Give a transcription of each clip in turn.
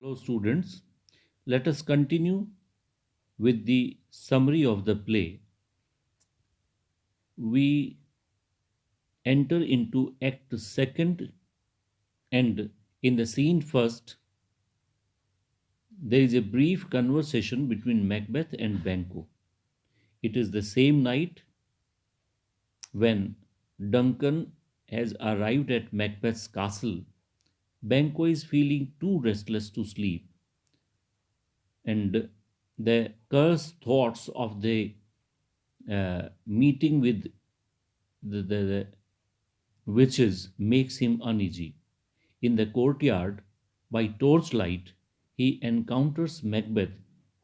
Hello, students. Let us continue with the summary of the play. We enter into Act Second, and in the scene first, there is a brief conversation between Macbeth and Banquo. It is the same night when Duncan has arrived at Macbeth's castle. Banquo is feeling too restless to sleep, and the cursed thoughts of the meeting with the witches makes him uneasy. In the courtyard, by torchlight, he encounters Macbeth,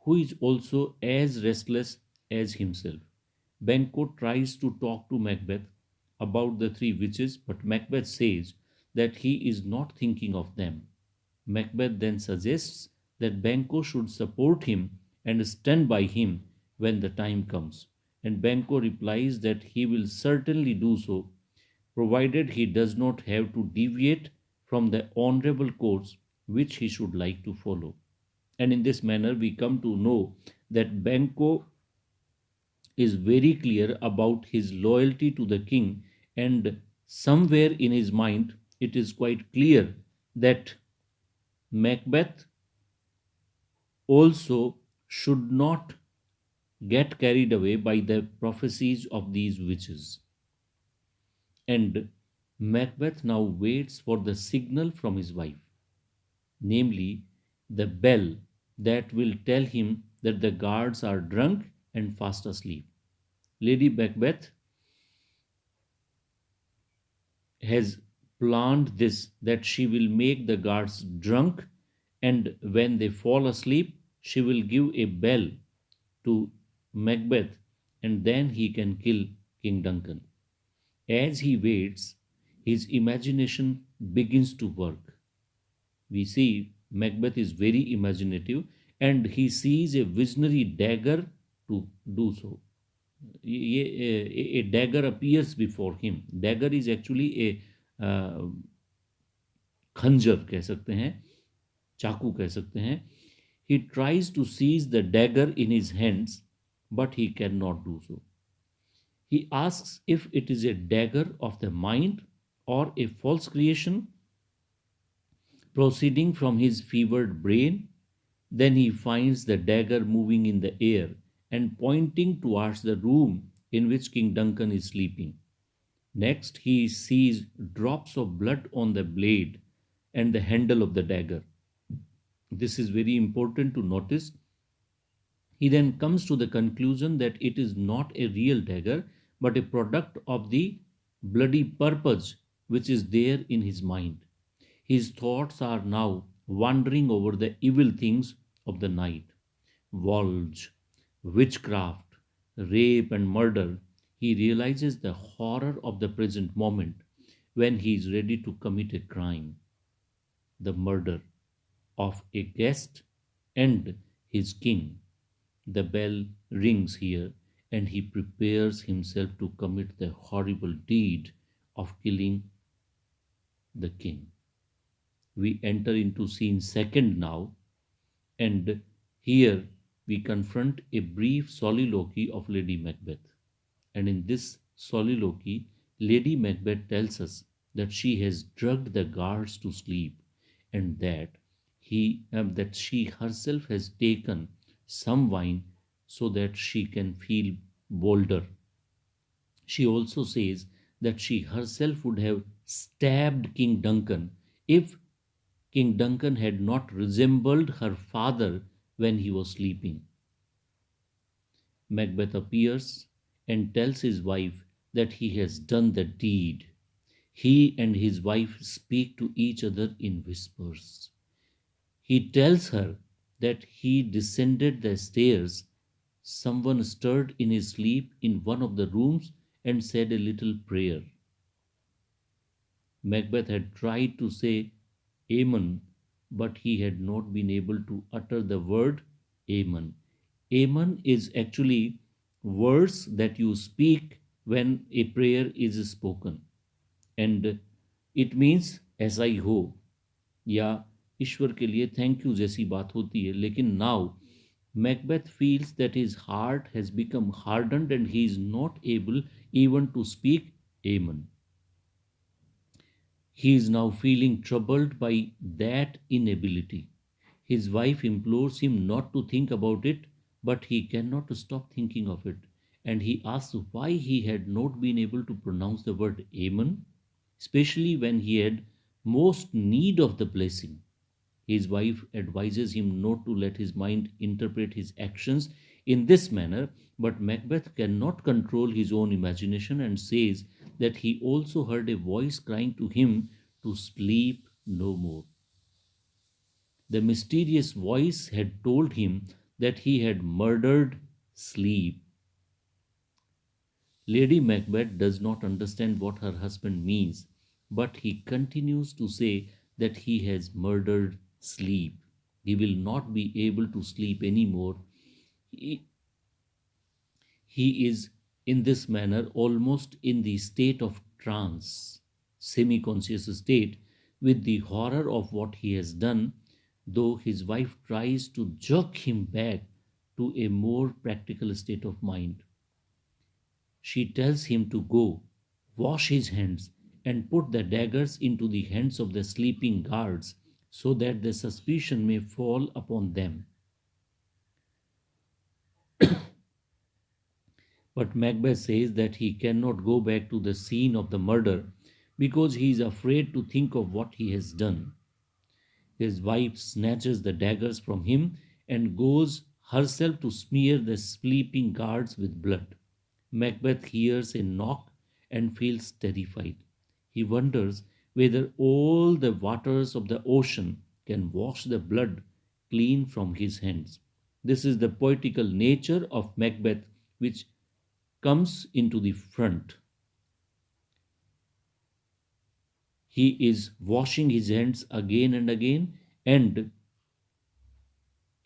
who is also as restless as himself. Banquo tries to talk to Macbeth about the three witches, but Macbeth says that he is not thinking of them. Macbeth then suggests that Banquo should support him and stand by him when the time comes. And Banquo replies that he will certainly do so, provided he does not have to deviate from the honorable course which he should like to follow. And in this manner, we come to know that Banquo is very clear about his loyalty to the king, and somewhere in his mind, it is quite clear that Macbeth also should not get carried away by the prophecies of these witches. And Macbeth now waits for the signal from his wife, namely the bell that will tell him that the guards are drunk and fast asleep. Lady Macbeth has planned this, that she will make the guards drunk, and when they fall asleep, she will give a bell to Macbeth, and then he can kill King Duncan. As he waits, his imagination begins to work. We see Macbeth is very imaginative, and he sees a visionary dagger to do so. A dagger appears before him. Dagger is actually a खंजर कह सकते हैं, चाकू कह सकते हैं. He tries to seize the dagger in his hands, but he cannot do so. He asks if it is a dagger of the mind or a false creation proceeding from his fevered brain. Then he finds the dagger moving in the air and pointing towards the room in which King Duncan is sleeping. Next, he sees drops of blood on the blade and the handle of the dagger. This is very important to notice. He then comes to the conclusion that it is not a real dagger, but a product of the bloody purpose which is there in his mind. His thoughts are now wandering over the evil things of the night: wolves, witchcraft, rape, and murder. He realizes the horror of the present moment when he is ready to commit a crime, the murder of a guest and his king. The bell rings here, and he prepares himself to commit the horrible deed of killing the king. We enter into scene second now, and here we confront a brief soliloquy of Lady Macbeth. And in this soliloquy, Lady Macbeth tells us that she has drugged the guards to sleep, and that she herself has taken some wine so that she can feel bolder. She also says that she herself would have stabbed King Duncan if King Duncan had not resembled her father when he was sleeping. Macbeth appears and tells his wife that he has done the deed. He and his wife speak to each other in whispers. He tells her that he descended the stairs. Someone stirred in his sleep in one of the rooms and said a little prayer. Macbeth had tried to say Amen, but he had not been able to utter the word Amen. Amen is actually words that you speak when a prayer is spoken. And it means as I ho, या ईश्वर के लिए thank you जैसी बात होती है, लेकिन now Macbeth feels that his heart has become hardened and he is not able even to speak amen. He is now feeling troubled by that inability. His wife implores him not to think about it, but he cannot stop thinking of it. And he asks why he had not been able to pronounce the word Amen, especially when he had most need of the blessing. His wife advises him not to let his mind interpret his actions in this manner, but Macbeth cannot control his own imagination and says that he also heard a voice crying to him to sleep no more. The mysterious voice had told him that he had murdered sleep. Lady Macbeth does not understand what her husband means, but he continues to say that he has murdered sleep. He will not be able to sleep anymore. He, he is in this manner almost in the state of trance, semi conscious state, with the horror of what he has done, though his wife tries to jerk him back to a more practical state of mind. She tells him to go, wash his hands, and put the daggers into the hands of the sleeping guards so that the suspicion may fall upon them. But Macbeth says that he cannot go back to the scene of the murder because he is afraid to think of what he has done. His wife snatches the daggers from him and goes herself to smear the sleeping guards with blood. Macbeth hears a knock and feels terrified. He wonders whether all the waters of the ocean can wash the blood clean from his hands. This is the poetical nature of Macbeth which comes into the front. He is washing his hands again and again, and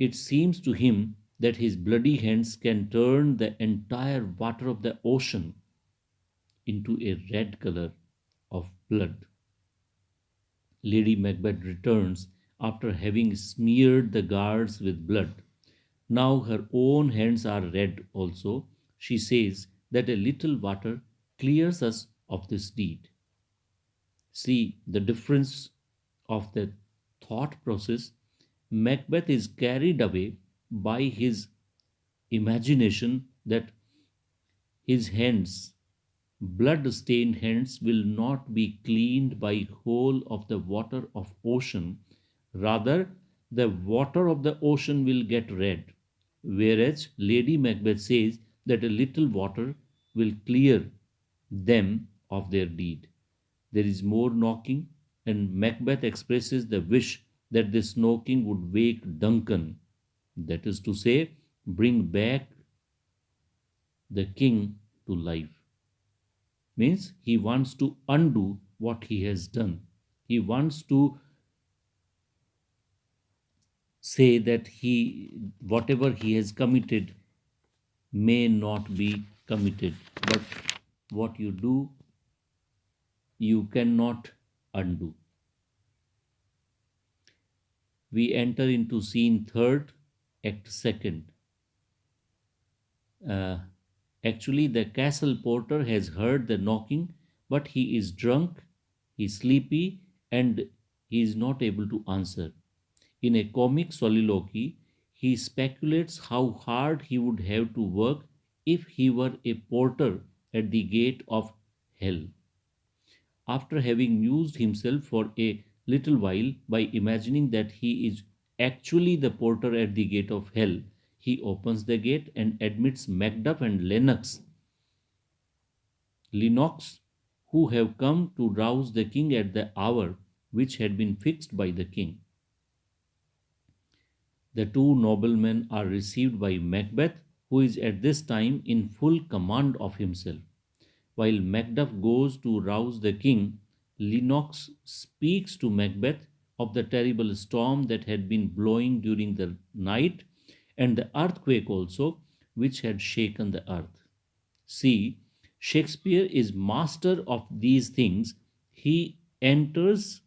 it seems to him that his bloody hands can turn the entire water of the ocean into a red color of blood. Lady Macbeth returns after having smeared the guards with blood. Now her own hands are red also. She says that a little water clears us of this deed. See the difference of the thought process. Macbeth is carried away by his imagination that his hands, blood stained hands, will not be cleaned by whole of the water of ocean. Rather, the water of the ocean will get red. Whereas Lady Macbeth says that a little water will clear them of their deed. There is more knocking, and Macbeth expresses the wish that this knocking would wake Duncan, that is to say, bring back the king to life. Means he wants to undo what he has done. He wants to say that whatever he has committed may not be committed. But what you do, you cannot undo. We enter into scene third, act second. Uh, Actually, the castle porter has heard the knocking, but he is drunk, he's sleepy, and he is not able to answer. In a comic soliloquy, he speculates how hard he would have to work if he were a porter at the gate of hell. After having amused himself for a little while by imagining that he is actually the porter at the gate of hell, he opens the gate and admits Macduff and Lennox, who have come to rouse the king at the hour which had been fixed by the king. The two noblemen are received by Macbeth, who is at this time in full command of himself. While Macduff goes to rouse the king, Lennox speaks to Macbeth of the terrible storm that had been blowing during the night and the earthquake also, which had shaken the earth. See, Shakespeare is master of these things. He enters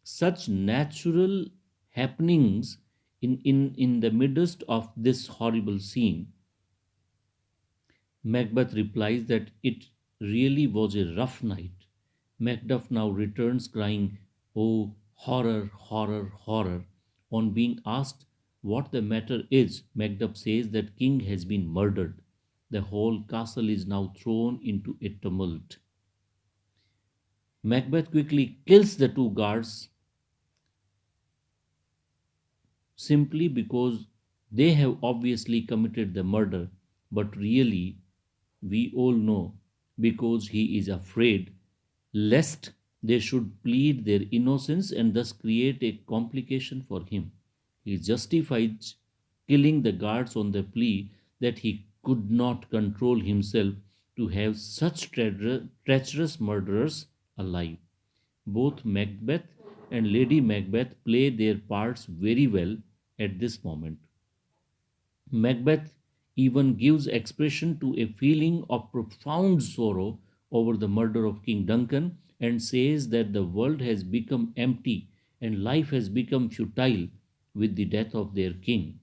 such natural happenings in the midst of this horrible scene, Macbeth replies that it really was a rough night. Macduff now returns crying, "Oh, horror, horror, horror." On being asked what the matter is, Macduff says that King has been murdered. The whole castle is now thrown into a tumult. Macbeth quickly kills the two guards simply because they have obviously committed the murder, but really, we all know, because he is afraid lest they should plead their innocence and thus create a complication for him. He justifies killing the guards on the plea that he could not control himself to have such treacherous murderers alive. Both Macbeth and Lady Macbeth play their parts very well at this moment. Macbeth even gives expression to a feeling of profound sorrow over the murder of King Duncan and says that the world has become empty and life has become futile with the death of their king.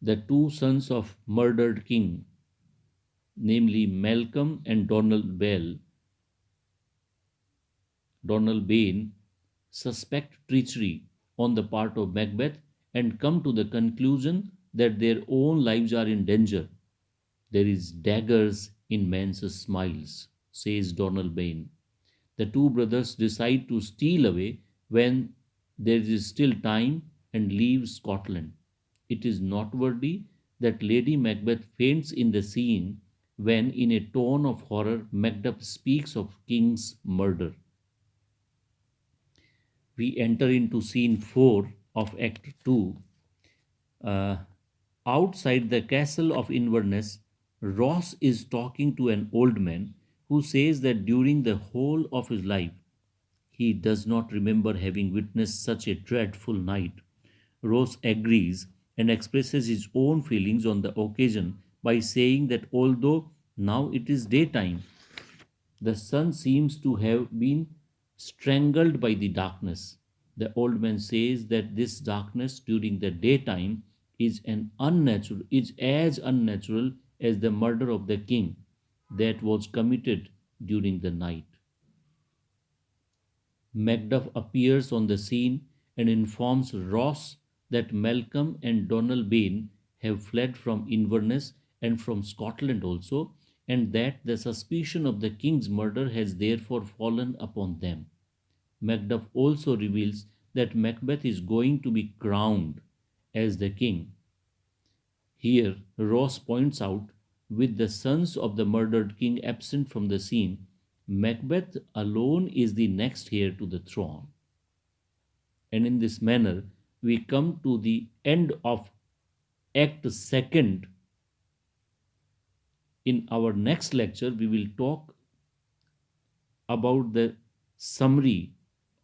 The two sons of murdered king, namely Malcolm and Donald Bain, suspect treachery on the part of Macbeth and come to the conclusion that their own lives are in danger. "There is daggers in men's smiles," says Donald Bain. The two brothers decide to steal away when there is still time and leave Scotland. It is noteworthy that Lady Macbeth faints in the scene when, in a tone of horror, Macduff speaks of King's murder. We enter into scene 4 of Act 2. Uh, Outside the castle of Inverness, Ross is talking to an old man who says that during the whole of his life he does not remember having witnessed such a dreadful night. Ross agrees and expresses his own feelings on the occasion by saying that although now it is daytime, the sun seems to have been strangled by the darkness. The old man says that this darkness during the daytime is as unnatural as the murder of the king that was committed during the night. Macduff appears on the scene and informs Ross that Malcolm and Donalbain have fled from Inverness and from Scotland also, and that the suspicion of the king's murder has therefore fallen upon them. Macduff also reveals that Macbeth is going to be crowned as the king. Here, Ross points out, with the sons of the murdered king absent from the scene, Macbeth alone is the next heir to the throne. And in this manner, we come to the end of Act Second. In our next lecture, we will talk about the summary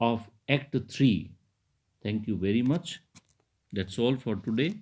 of Act 3. Thank you very much. That's all for today.